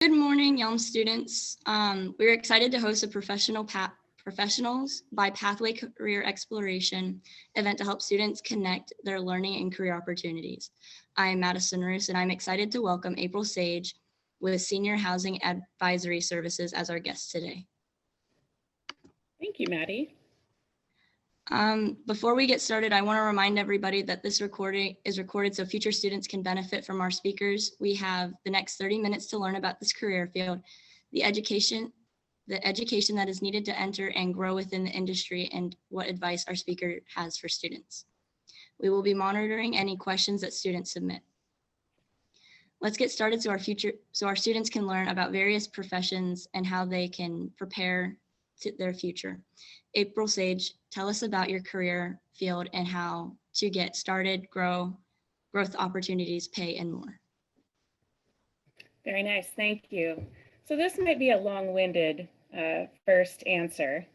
Good morning, Yelm students. We're excited to host a Professionals by Pathway Career Exploration event to help students connect their learning and career opportunities. I am Madison Roose, and I'm excited to welcome April Sage with Senior Housing Advisory Services as our guest today. Thank you, Maddie. Before we get started, I want to remind everybody that this recording is recorded so future students can benefit from our speakers. We have the next 30 minutes to learn about this career field, the education that is needed to enter and grow within the industry, and what advice our speaker has for students. We will be monitoring any questions that students submit. Let's get started so our students can learn about various professions and how they can prepare to their future. April Sage, tell us about your career field and how to get started, growth opportunities, pay, and more. Very nice, thank you. So this might be a long-winded first answer.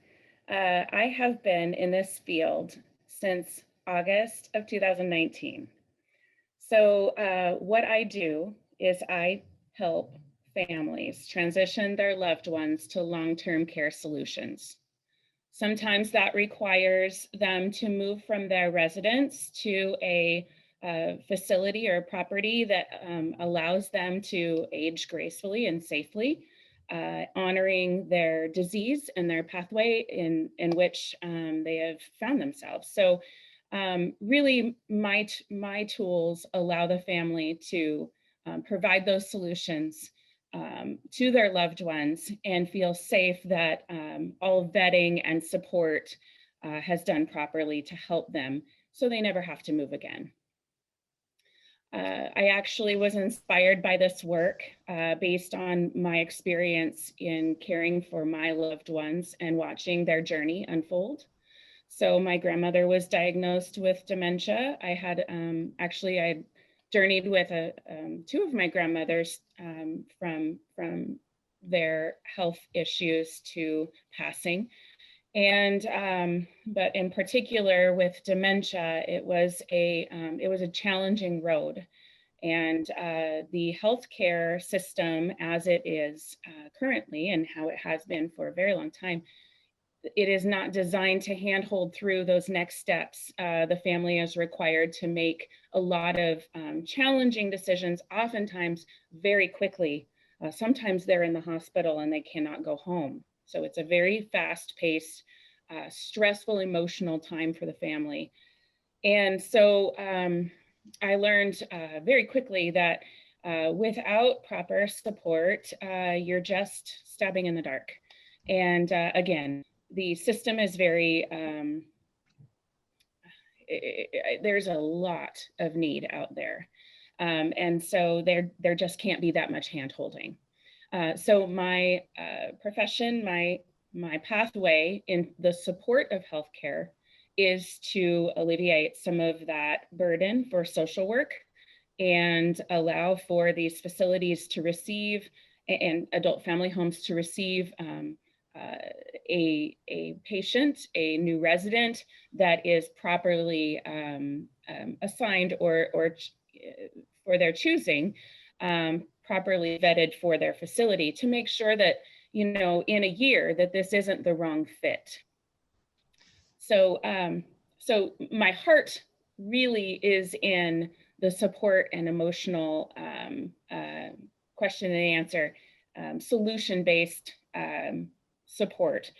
I have been in this field since August of 2019. So what I do is I help families transition their loved ones to long-term care solutions. Sometimes that requires them to move from their residence to a facility or property that allows them to age gracefully and safely, honoring their disease and their pathway in which they have found themselves. So really my tools allow the family to provide those solutions to their loved ones and feel safe that all vetting and support has done properly to help them so they never have to move again. I actually was inspired by this work based on my experience in caring for my loved ones and watching their journey unfold. So my grandmother was diagnosed with dementia. I had I journeyed with two of my grandmothers from their health issues to passing. And but in particular with dementia, it was a challenging road. And the healthcare system as it is currently and how it has been for a very long time, it is not designed to handhold through those next steps. The family is required to make a lot of challenging decisions, oftentimes very quickly. Sometimes they're in the hospital and they cannot go home. So it's a very fast-paced, stressful, emotional time for the family. And so I learned very quickly that without proper support, you're just stabbing in the dark. And again, the system is very, there's a lot of need out there. And so there just can't be that much hand-holding. So my profession, my pathway in the support of healthcare is to alleviate some of that burden for social work and allow for these facilities to receive and adult family homes to receive a patient, a new resident that is properly assigned or for their choosing, properly vetted for their facility to make sure that, you know, in a year that this isn't the wrong fit. So, so my heart really is in the support and emotional question and answer, solution-based support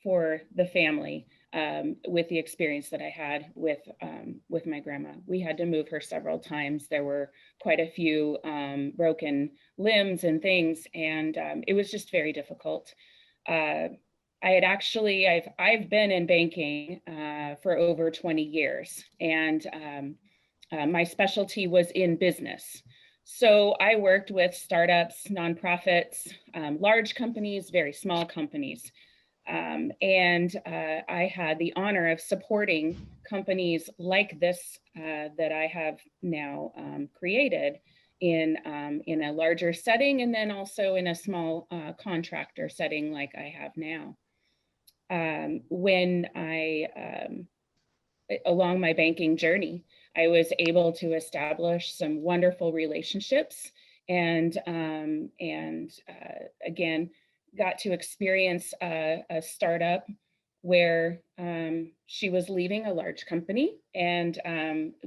for the family with the experience that I had with my grandma. We had to move her several times. There were quite a few broken limbs and things, and it was just very difficult. I've been in banking for over 20 years, and my specialty was in business. So I worked with startups, nonprofits, large companies, very small companies. And I had the honor of supporting companies like this that I have now created in a larger setting, and then also in a small contractor setting like I have now. When along my banking journey, I was able to establish some wonderful relationships and again, got to experience a startup where she was leaving a large company and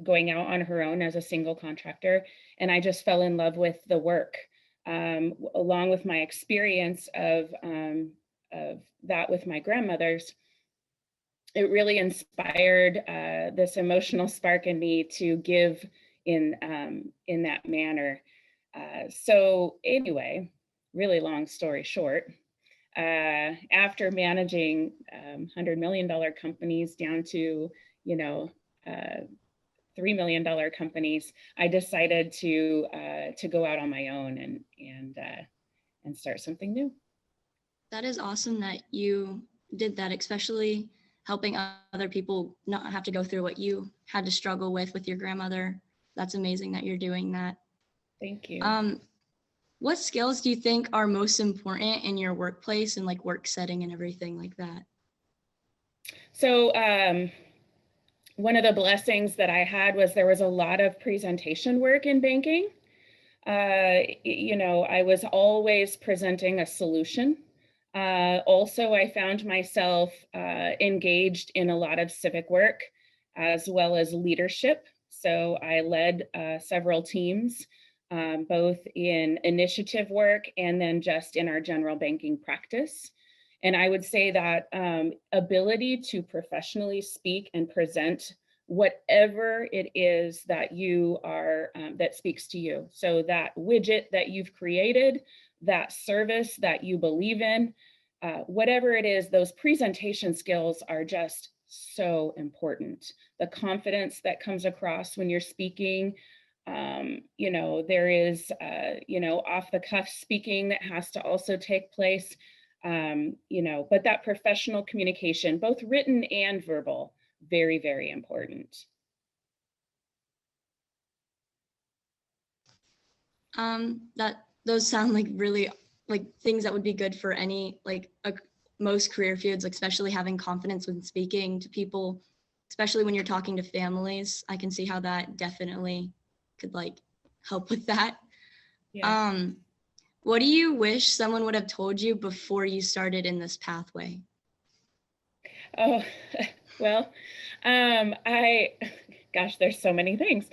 going out on her own as a single contractor. And I just fell in love with the work, along with my experience of that with my grandmothers. It really inspired this emotional spark in me to give in that manner. So anyway, really long story short, after managing $100 million companies down to, you know, $3 million companies, I decided to go out on my own and start something new. That is awesome that you did that, especially helping other people not have to go through what you had to struggle with your grandmother. That's amazing that you're doing that. Thank you. What skills do you think are most important in your workplace and like work setting and everything like that? So one of the blessings that I had was there was a lot of presentation work in banking. You know, I was always presenting a solution. Also, I found myself engaged in a lot of civic work as well as leadership. So I led several teams, both in initiative work and then just in our general banking practice. And I would say that ability to professionally speak and present whatever it is that you are, that speaks to you. So that widget that you've created, that service that you believe in, whatever it is, those presentation skills are just so important. The confidence that comes across when you're speaking, you know, there is, you know, off the cuff speaking that has to also take place, you know, but that professional communication, both written and verbal, very, very important. Those sound like really like things that would be good for any like most career fields, especially having confidence when speaking to people, especially when you're talking to families. I can see how that definitely could like help with that. Yeah. What do you wish someone would have told you before you started in this pathway? Oh, well, gosh, there's so many things.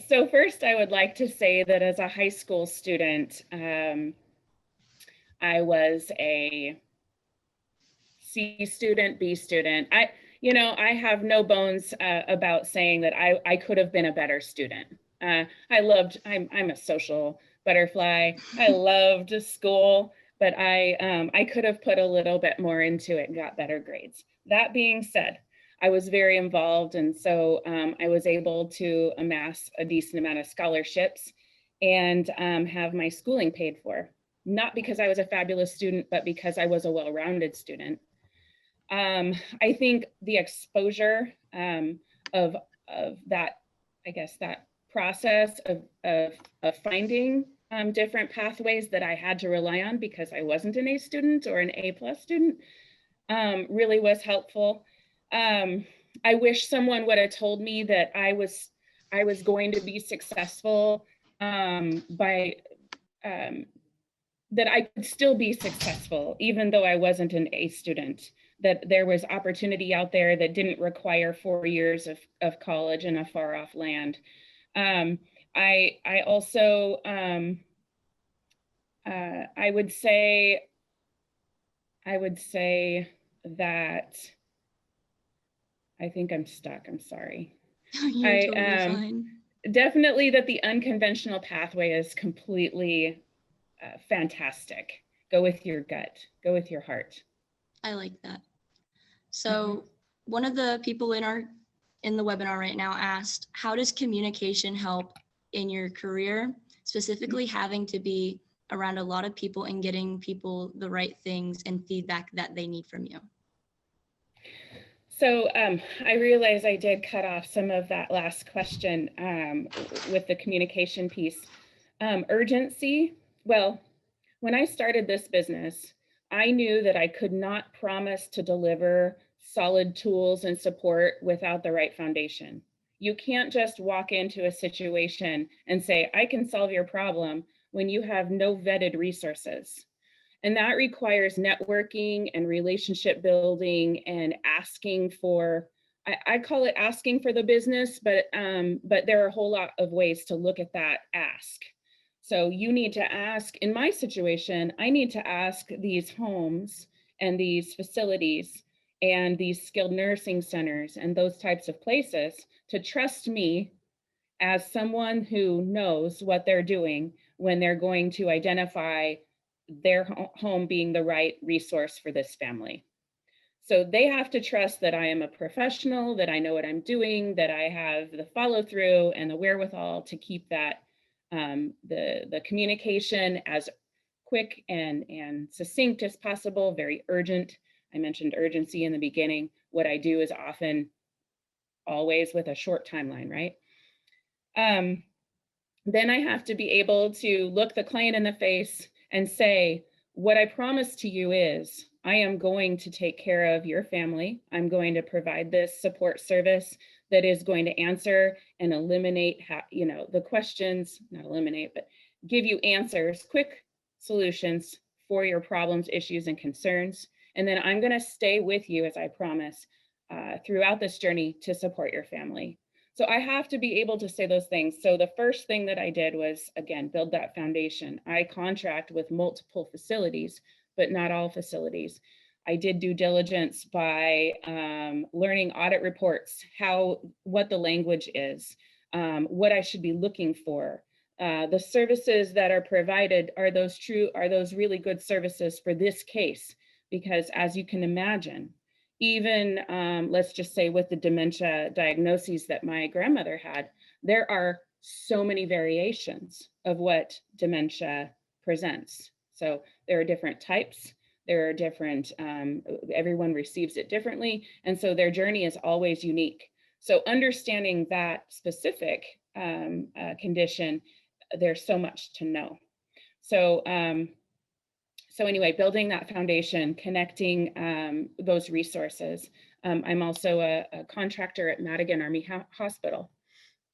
So first I would like to say that as a high school student, I was a C student, B student. You know, I have no bones about saying that I could have been a better student. I'm a social butterfly. I loved school, but I could have put a little bit more into it and got better grades. That being said, I was very involved, and so I was able to amass a decent amount of scholarships and have my schooling paid for. Not because I was a fabulous student, but because I was a well-rounded student. I think the exposure of that, I guess, that process of finding different pathways that I had to rely on because I wasn't an A student or an A+ student really was helpful. I wish someone would have told me that I was going to be successful that I could still be successful even though I wasn't an A student, that there was opportunity out there that didn't require 4 years of college in a far off land. I also, I would say that, I think I'm stuck, I'm sorry. You're totally fine. Definitely that the unconventional pathway is completely fantastic. Go with your gut, go with your heart. I like that. So one of the people in the webinar right now asked, how does communication help in your career, specifically having to be around a lot of people and getting people the right things and feedback that they need from you? So I realize I did cut off some of that last question with the communication piece. Urgency, well, when I started this business, I knew that I could not promise to deliver solid tools and support without the right foundation. You can't just walk into a situation and say, I can solve your problem when you have no vetted resources. And that requires networking and relationship building and asking for, I call it asking for the business, but there are a whole lot of ways to look at that ask. So you need to ask, in my situation, I need to ask these homes and these facilities and these skilled nursing centers and those types of places to trust me as someone who knows what they're doing when they're going to identify their home being the right resource for this family. So they have to trust that I am a professional, that I know what I'm doing, that I have the follow through and the wherewithal to keep that the communication as quick and succinct as possible, very urgent. I mentioned urgency in the beginning. What I do is often always with a short timeline, right? Then I have to be able to look the client in the face and say, what I promise to you is I am going to take care of your family. I'm going to provide this support service that is going to answer and eliminate the questions, not eliminate, but give you answers, quick solutions for your problems, issues, and concerns. And then I'm going to stay with you, as I promise, throughout this journey to support your family. So I have to be able to say those things. So the first thing that I did was, again, build that foundation. I contract with multiple facilities, but not all facilities. I did due diligence by learning audit reports, what the language is, what I should be looking for. The services that are provided, are those really good services for this case? Because as you can imagine, even let's just say with the dementia diagnoses that my grandmother had, there are so many variations of what dementia presents. So there are different types, there are different, everyone receives it differently. And so their journey is always unique. So understanding that specific condition, there's so much to know. So anyway, building that foundation, connecting those resources. I'm also a contractor at Madison Army Hospital.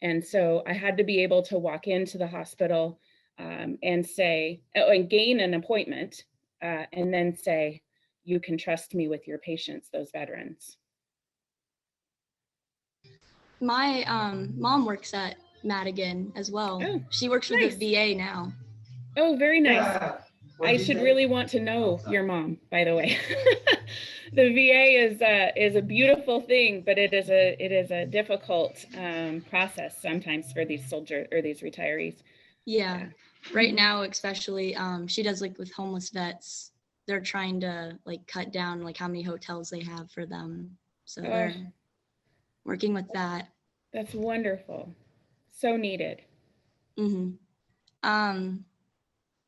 And so I had to be able to walk into the hospital and say, and gain an appointment and then say, you can trust me with your patients, those veterans. My mom works at Madigan as well. Oh, she works for nice. the VA now. Oh, very nice. I should really want to know your mom, by the way. The VA is a beautiful thing, but it is a difficult process sometimes for these soldiers or these retirees. Yeah. Right now, especially, she does like with homeless vets. They're trying to like cut down like how many hotels they have for them. So they're working with that. That's wonderful. So needed.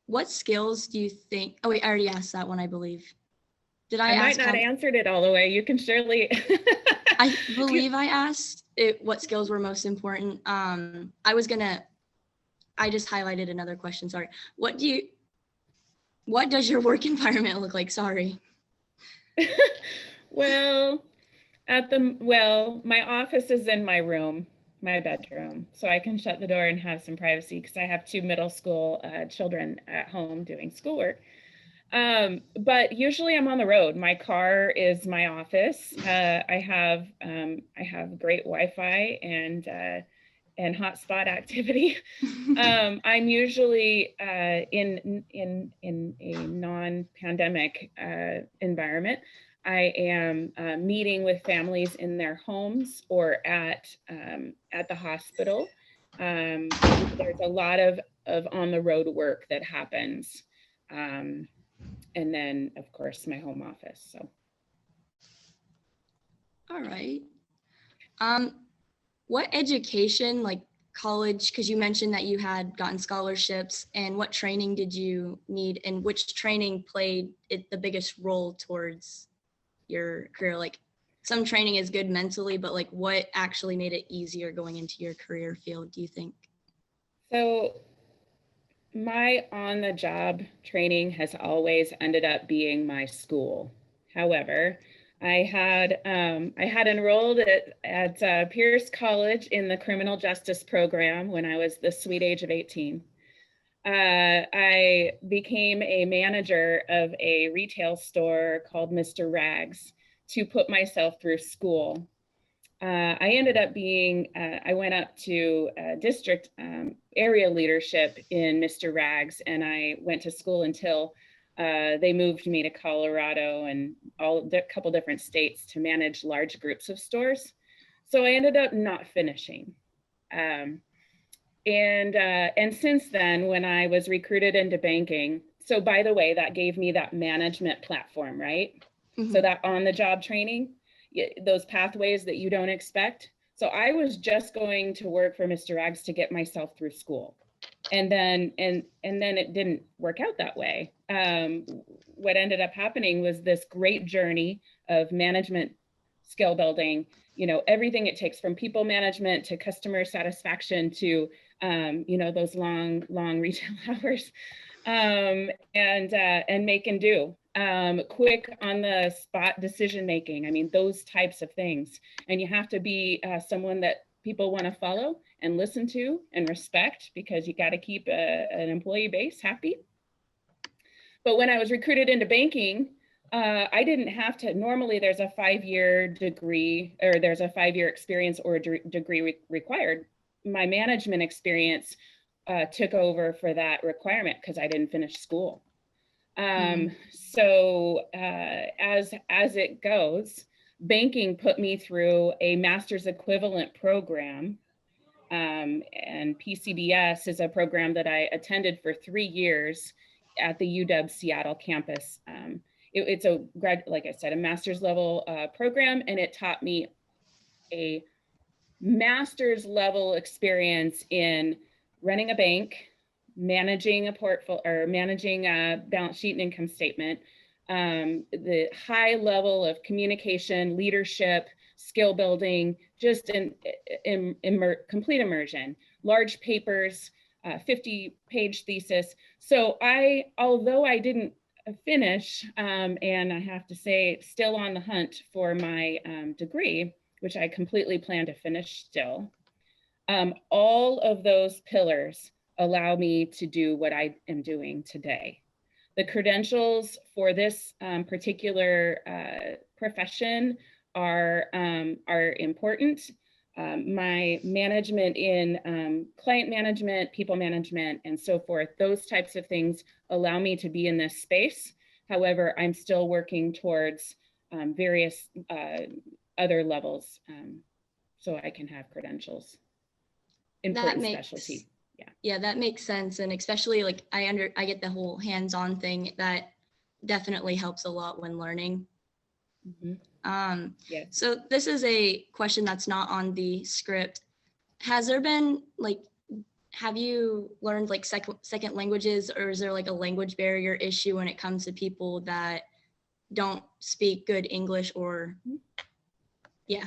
What skills do you think? Oh wait, I already asked that one, I believe. Did I might not answered it all the way. You can surely. I believe I asked what skills were most important. I just highlighted another question. Sorry. What does your work environment look like? Sorry. Well, my office is in my room, my bedroom, so I can shut the door and have some privacy because I have 2 middle school children at home doing schoolwork. But usually I'm on the road. My car is my office. I have great Wi-Fi and hotspot activity. I'm usually in a non-pandemic environment. I am meeting with families in their homes or at the hospital. There's a lot of on the road work that happens. And then, of course, my home office. So. All right. What education, like college, because you mentioned that you had gotten scholarships, and what training did you need, and which training played the biggest role towards your career? Like some training is good mentally, but like what actually made it easier going into your career field, do you think? So my on-the-job training has always ended up being my school. However, I had enrolled at Pierce College in the criminal justice program when I was the sweet age of 18. I became a manager of a retail store called Mr. Rags to put myself through school. I ended up being, I went up to district area leadership in Mr. Rags, and I went to school until they moved me to Colorado and a couple different states to manage large groups of stores. So I ended up not finishing. And since then, when I was recruited into banking, so by the way, that gave me that management platform, right? Mm-hmm. So that on-the-job training, those pathways that you don't expect. So I was just going to work for Mr. Rags to get myself through school. And then it didn't work out that way. What ended up happening was this great journey of management skill building, you know, everything it takes from people management to customer satisfaction to, you know, those long retail hours, and make and do. Quick on the spot decision making. I mean, those types of things. And you have to be someone that people want to follow and listen to and respect, because you got to keep an employee base happy. But when I was recruited into banking, I didn't have to. Normally, there's a 5-year degree, or there's a 5-year experience or a degree required. My management experience took over for that requirement because I didn't finish school. So as it goes, banking put me through a master's equivalent program, and PCBS is a program that I attended for 3 years at the UW Seattle campus. It's like I said, a master's level program, and it taught me a master's level experience in running a bank, managing a portfolio, or managing a balance sheet and income statement, the high level of communication, leadership, skill building, just complete immersion, large papers, 50-page thesis. So although I didn't finish, and I have to say, still on the hunt for my degree, which I completely plan to finish still, all of those pillars allow me to do what I am doing today. The credentials for this particular profession are important. My management in client management, people management, and so forth, those types of things allow me to be in this space. However, I'm still working towards various other levels so I can have credentials. Important specialty. Yeah, that makes sense. And especially like I get the whole hands-on thing. That definitely helps a lot when learning. Mm-hmm. Yes. So this is a question that's not on the script. Has there been have you learned like second languages, or is there like a language barrier issue when it comes to people that don't speak good English or, yeah.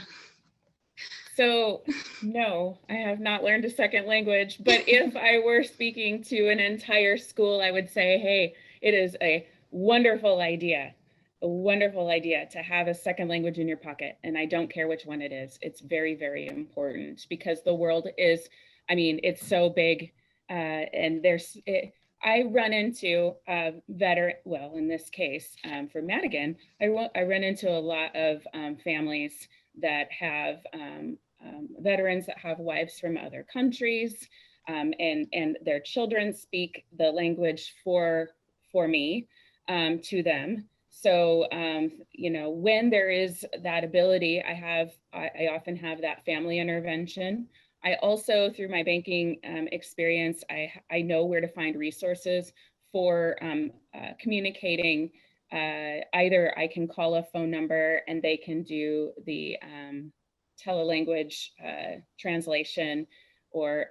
So no, I have not learned a second language, but if I were speaking to an entire school, I would say, hey, it is a wonderful idea to have a second language in your pocket. And I don't care which one it is. It's very, very important, because the world is, I mean, it's so big. And I run into well, in this case, for Madigan, I run into a lot of families that have veterans that have wives from other countries, and their children speak the language for me to them. So, you know, when there is that ability, I often have that family intervention. I also, through my banking experience, I know where to find resources for communicating. Either I can call a phone number and they can do the telelanguage translation, or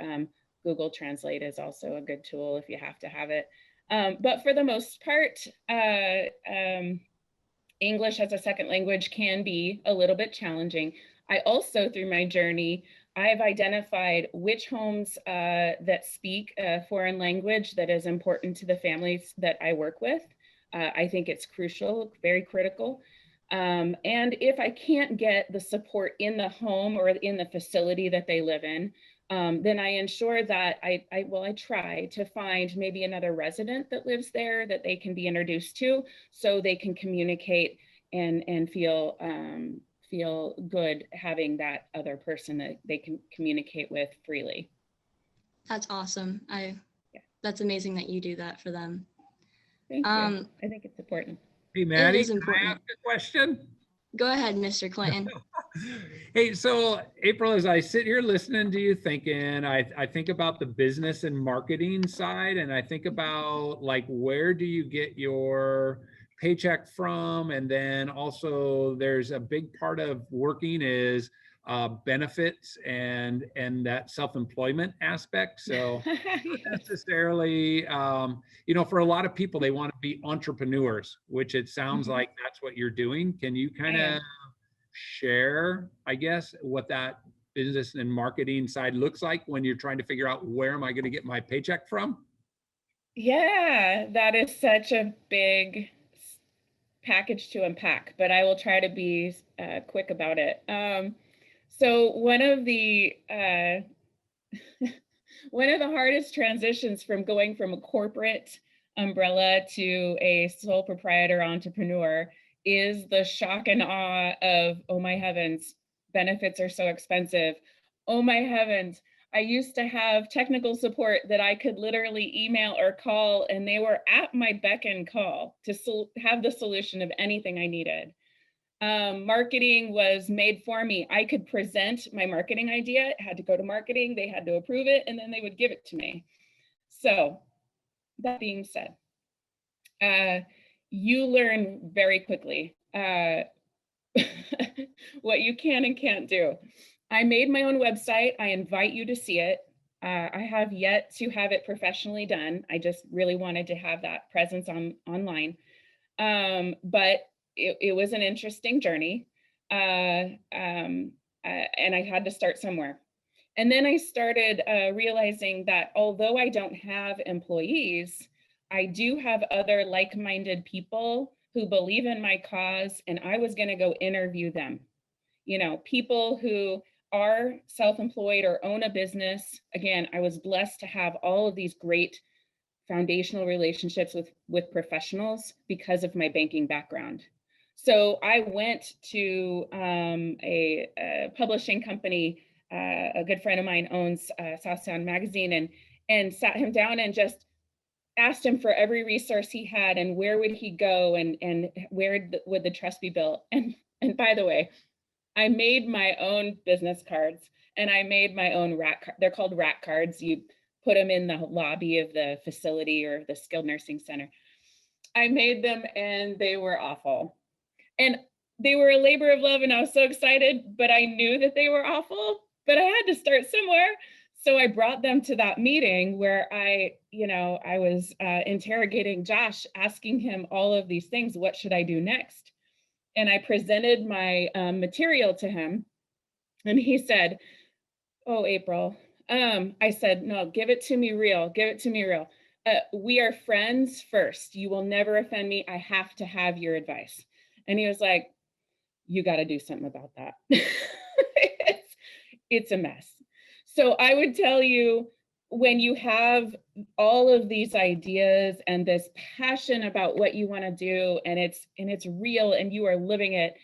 Google Translate is also a good tool if you have to have it. But for the most part, English as a second language can be a little bit challenging. I also, through my journey, I've identified which homes that speak a foreign language that is important to the families that I work with. I think it's crucial, very critical. And if I can't get the support in the home or in the facility that they live in, then I ensure that I try to find maybe another resident that lives there that they can be introduced to, so they can communicate and feel good having that other person that they can communicate with freely. That's awesome. Yeah. That's amazing that you do that for them. Thank you. I think it's important. Hey, Maddie, is can I important. ask a question? Go ahead, Mr. Clinton. Hey, so April, as I sit here listening to you thinking, I think about the business and marketing side, and I think about like, where do you get your paycheck from? And then also there's a big part of working is benefits and that self-employment aspect. So Yes. necessarily, for a lot of people, they want to be entrepreneurs, which it sounds Mhm. like that's what you're doing. Can you kind I am. of share, I guess, what that business and marketing side looks like when you're trying to figure out where am I going to get my paycheck from? Yeah, that is such a big package to unpack, but I will try to be quick about it. So one of the one of the hardest transitions from going from a corporate umbrella to a sole proprietor entrepreneur is the shock and awe of, oh my heavens, benefits are so expensive. Oh my heavens, I used to have technical support that I could literally email or call, and they were at my beck and call to have the solution of anything I needed. Marketing was made for me. I could present my marketing idea. It had to go to marketing. They had to approve it, and then they would give it to me. So that being said, you learn very quickly what you can and can't do. I made my own website. I invite you to see it. I have yet to have it professionally done. I just really wanted to have that presence online. But it was an interesting journey. And I had to start somewhere. And then I started realizing that although I don't have employees, I do have other like-minded people who believe in my cause, and I was going to go interview them. People who are self-employed or own a business. Again, I was blessed to have all of these great foundational relationships with professionals because of my banking background. So I went to a publishing company. A good friend of mine owns South Sound Magazine, and sat him down and just asked him for every resource he had and where would he go and where would the trust be built. And by the way, I made my own business cards, and I made my own they're called rack cards. You put them in the lobby of the facility or the skilled nursing center. I made them, and they were awful. And they were a labor of love, and I was so excited, but I knew that they were awful, but I had to start somewhere. So I brought them to that meeting where I was interrogating Josh, asking him all of these things. What should I do next? And I presented my material to him, and he said, "Oh, April." I said, "No, give it to me real. Give it to me real. We are friends first. You will never offend me. I have to have your advice." And he was like, "You got to do something about that." It's a mess. So I would tell you, when you have all of these ideas and this passion about what you want to do, and it's real and you are living it,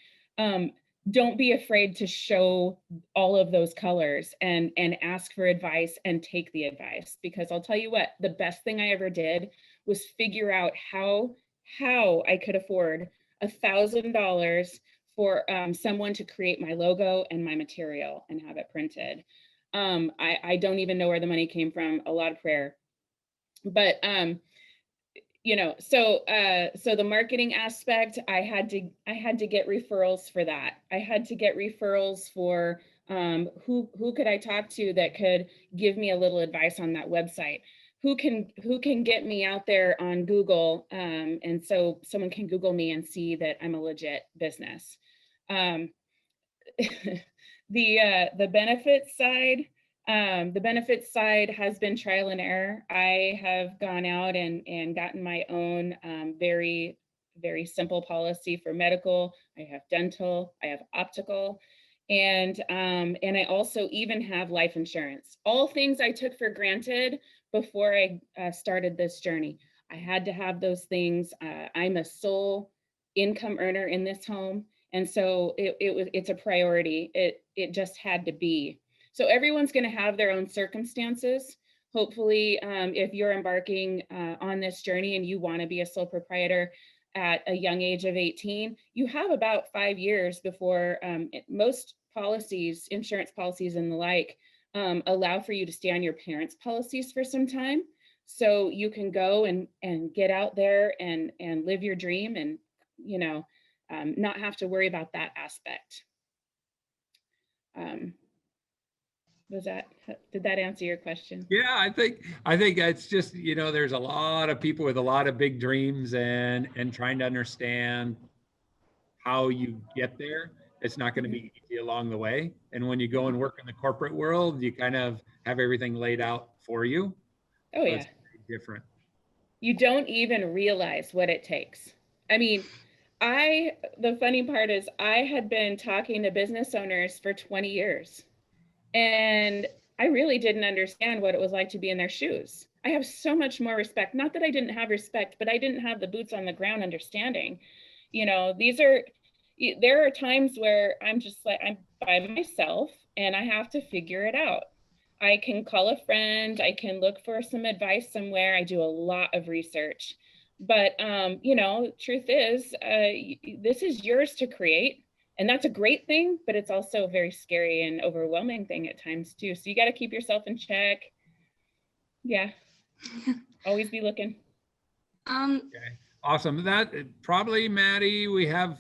don't be afraid to show all of those colors and ask for advice and take the advice. Because I'll tell you what, the best thing I ever did was figure out how I could afford $1,000 for someone to create my logo and my material and have it printed. I don't even know where the money came from. A lot of prayer, but so the marketing aspect, I had to get referrals for that. I had to get referrals for who could I talk to that could give me a little advice on that website. Who can get me out there on Google, and so someone can Google me and see that I'm a legit business. The benefits side. The benefits side has been trial and error. I have gone out and gotten my own very very simple policy for medical. I have dental, I have optical, and I also even have life insurance. All things I took for granted before I started this journey. I had to have those things. I'm a sole income earner in this home, and so it's a priority. It just had to be. So everyone's going to have their own circumstances. Hopefully, if you're embarking on this journey and you want to be a sole proprietor at a young age of 18, you have about 5 years before most policies, insurance policies and the like, allow for you to stay on your parents' policies for some time. So you can go and get out there and live your dream and, you know, not have to worry about that aspect. Did that answer your question? Yeah, I think it's just, you know, there's a lot of people with a lot of big dreams and trying to understand how you get there. It's not going to be easy along the way. And when you go and work in the corporate world, you kind of have everything laid out for you. Oh, So yeah. it's very different. You don't even realize what it takes. I mean, the funny part is I had been talking to business owners for 20 years. And I really didn't understand what it was like to be in their shoes. I have so much more respect. Not that I didn't have respect, but I didn't have the boots on the ground understanding. You know, there are times where I'm just like, I'm by myself and I have to figure it out. I can call a friend, I can look for some advice somewhere. I do a lot of research. But, you know, truth is, this is yours to create. And that's a great thing, but it's also a very scary and overwhelming thing at times too. So you got to keep yourself in check. Yeah. Always be looking. Okay. Awesome. That probably, Maddie, we have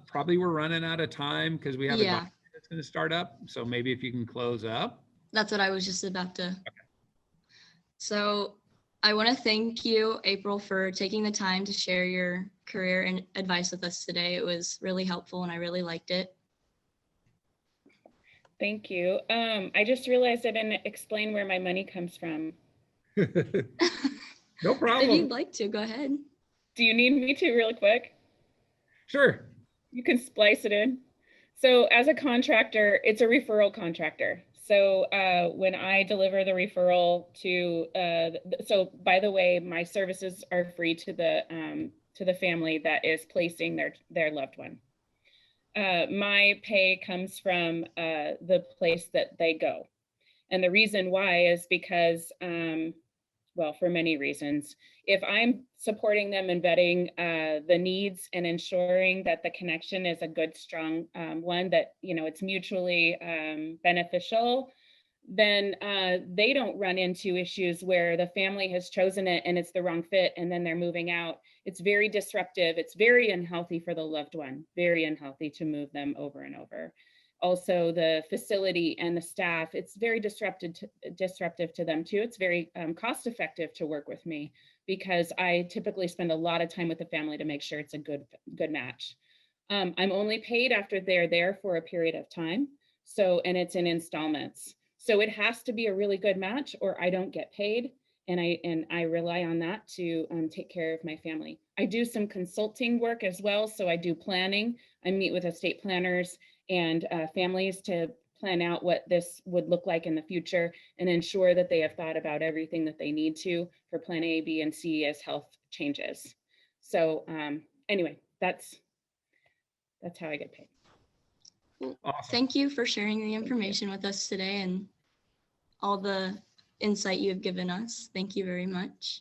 probably we're running out of time because we have a document that's going to start up. So maybe if you can close up. That's what I was just about to. Okay. So I want to thank you, April, for taking the time to share your career and advice with us today. It was really helpful and I really liked it. Thank you. I just realized I didn't explain where my money comes from. No problem. If you'd like to, go ahead. Do you need me to really quick? Sure. You can splice it in. So as a contractor, it's a referral contractor. So when I deliver the referral to, so by the way, my services are free to the family that is placing their loved one. My pay comes from the place that they go. And the reason why is because, well, for many reasons, if I'm supporting them and vetting the needs and ensuring that the connection is a good, strong one, that, you know, it's mutually beneficial, then they don't run into issues where the family has chosen it and it's the wrong fit and then they're moving out. It's very disruptive. It's very unhealthy for the loved one, very unhealthy to move them over and over. Also, the facility and the staff, it's very disruptive to them too. It's very cost effective to work with me because I typically spend a lot of time with the family to make sure it's a good match. I'm only paid after they're there for a period of time. So, and it's in installments. So it has to be a really good match or I don't get paid. And I rely on that to take care of my family. I do some consulting work as well. So I do planning. I meet with estate planners and families to plan out what this would look like in the future and ensure that they have thought about everything that they need to for plan A, B, and C as health changes. So anyway, that's how I get paid. Awesome. Thank you for sharing the information with us today and all the insight you have given us. Thank you very much.